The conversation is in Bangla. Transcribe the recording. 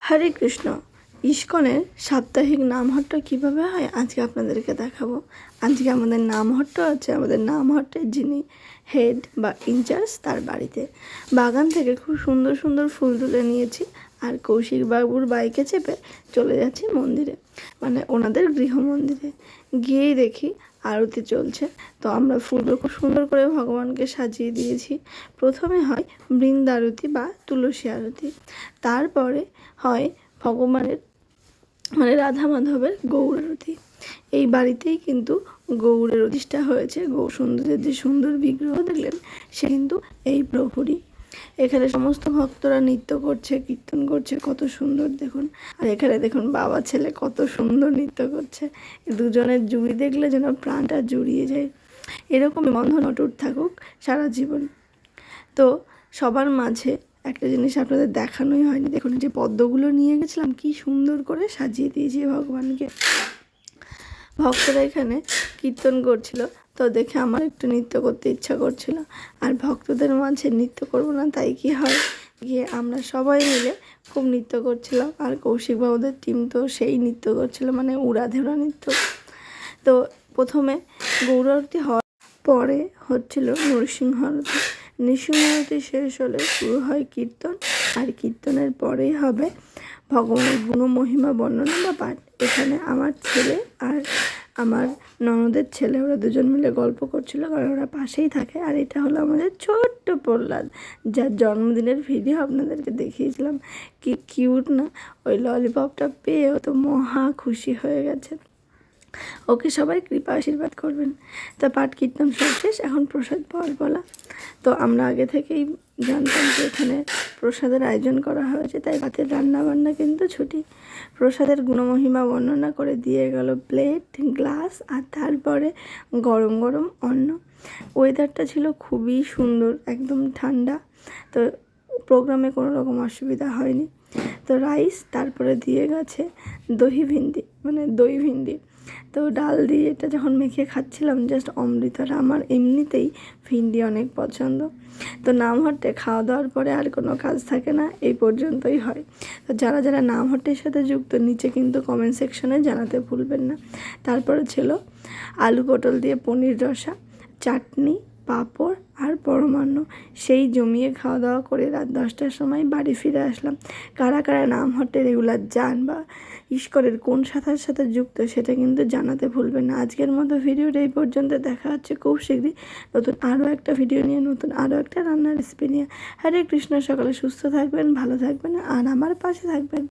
হরে কৃষ্ণ। ইস্কনের সাপ্তাহিক নামহট্ট কীভাবে হয় আজকে আপনাদেরকে দেখাবো। আজকে আমাদের নামহট্ট আছে, আমাদের নামহট্টের যিনি হেড বা ইনচার্জ তার বাড়িতে বাগান থেকে খুব সুন্দর সুন্দর ফুল তুলে নিয়েছি আর কৌশিক বাবুর বাইকে চেপে চলে যাচ্ছি মন্দিরে, মানে ওনাদের গৃহ মন্দিরে। গিয়েই দেখি আরতি চলছে। তো আমরা ফুলগুলো খুব সুন্দর করে ভগবানকে সাজিয়ে দিয়েছি। প্রথমে হয় বৃন্দারতি বা তুলসী আরতি, তারপরে হয় ভগবানের মানে রাধা মাধবের গৌর আরতি। এই বাড়িতেই কিন্তু গৌরের প্রতিষ্ঠা হয়েছে। গৌর সুন্দরের যে সুন্দর বিগ্রহ দেখলেন সে কিন্তু এই প্রভুরই। এখানে সমস্ত ভক্তরা নৃত্য করছে, কীর্তন করছে, কত সুন্দর দেখুন। আর এখানে দেখুন বাবা ছেলে কত সুন্দর নৃত্য করছে। দুজনের জুড়ি দেখলে যেন প্রাণটা জুড়িয়ে যায়। এরকমই বন্ধন অটুট থাকুক সারা জীবন। তো সবার মাঝে একটা জিনিস আপনাদের দেখানোই হয়নি, দেখুন যে পদ্মগুলো নিয়ে গেছিলাম কি সুন্দর করে সাজিয়ে দিয়েছি ভগবানকে। ভক্তরা এখানে কীর্তন করছিল, তো দেখে আমার একটু নৃত্য করতে ইচ্ছা করছিল। আর ভক্তদের মাঝে নৃত্য করব না তাই কি হয়, গিয়ে আমরা সবাই মিলে খুব নৃত্য করছিলাম। আর কৌশিক বাবুদের টিম তো সেই নৃত্য করছিল, মানে উড়াধেরা নৃত্য। তো প্রথমে গৌর আরতি হওয়ার পরে হচ্ছিল নৃসিংহ আরতি। নৃসিংহ আরতি শেষ হলে শুরু হয় কীর্তন, আর কীর্তনের পরেই হবে ভগবানের গুণমহিমা বর্ণনা বা পাঠ। এখানে আমার ছেলে আর আমার ননদের ছেলে ওরা দুজন মিলে গল্প করছিল, কারণ ওরা পাশেই থাকে। আর এটা হলো আমাদের ছোট্ট প্রহ্লাদ, যার জন্মদিনের ভিডিও আপনাদেরকে দেখিয়েছিলাম। কি কিউট না, ওই ললিপপটা পেয়ে ও তো মহা খুশি হয়ে গেছে। ওকে সবাই কৃপা আশীর্বাদ করবেন। তা পাঠ কীর্তন সব শেষ, এখন প্রসাদ পাওয়ার বলা। তো আমরা আগে থেকেই জানতাম যে এখানে প্রসাদের আয়োজন করা হয়েছে, তাই রাতের রান্নাবান্না কিন্তু ছুটি। প্রসাদের গুণমহিমা বর্ণনা করে দিয়ে গেল প্লেট, গ্লাস, আর তারপরে গরম গরম অন্ন। ওয়েদারটা ছিল খুবই সুন্দর, একদম ঠান্ডা। তো প্রোগ্রামে কোনো রকম অসুবিধা হয়নি। তো রাইস, তারপরে দিয়ে গেছে দহি ভিন্ডি, মানে দই ভিন্ডি। তো ডাল দিয়ে এটা যখন মেখে খাচ্ছিলাম জাস্ট অমৃত। আর আমার এমনিতেই ভিন্ডি অনেক পছন্দ। তো নামহট্টে খাওয়া দাওয়ার পরে আর কোনো কাজ থাকে না, এই পর্যন্তই হয়। তো যারা যারা নামহট্টের সাথে যুক্ত নিচে কিন্তু কমেন্ট সেকশনে জানাতে ভুলবেন না। তারপরে ছিল আলু পটল দিয়ে পনির রসা, চাটনি, পাঁপড় আর পরমান্ন। সেই জমিয়ে খাওয়া দাওয়া করে রাত 10টার সময় বাড়ি ফিরে আসলাম। কারা কারা নামহট্টে রেগুলার যান বা ইস্কনের কোন শাখার সাথে যুক্ত সেটা কিন্তু জানাতে ভুলবেন না। আজকের মতো ভিডিওটা এই পর্যন্ত। দেখা হচ্ছে খুব শীঘ্রই নতুন আরও একটা ভিডিও নিয়ে, নতুন আরও একটা রান্নার রেসিপি নিয়ে। হরে কৃষ্ণ। সকালে সুস্থ থাকবেন, ভালো থাকবেন আর আমার পাশে থাকবেন।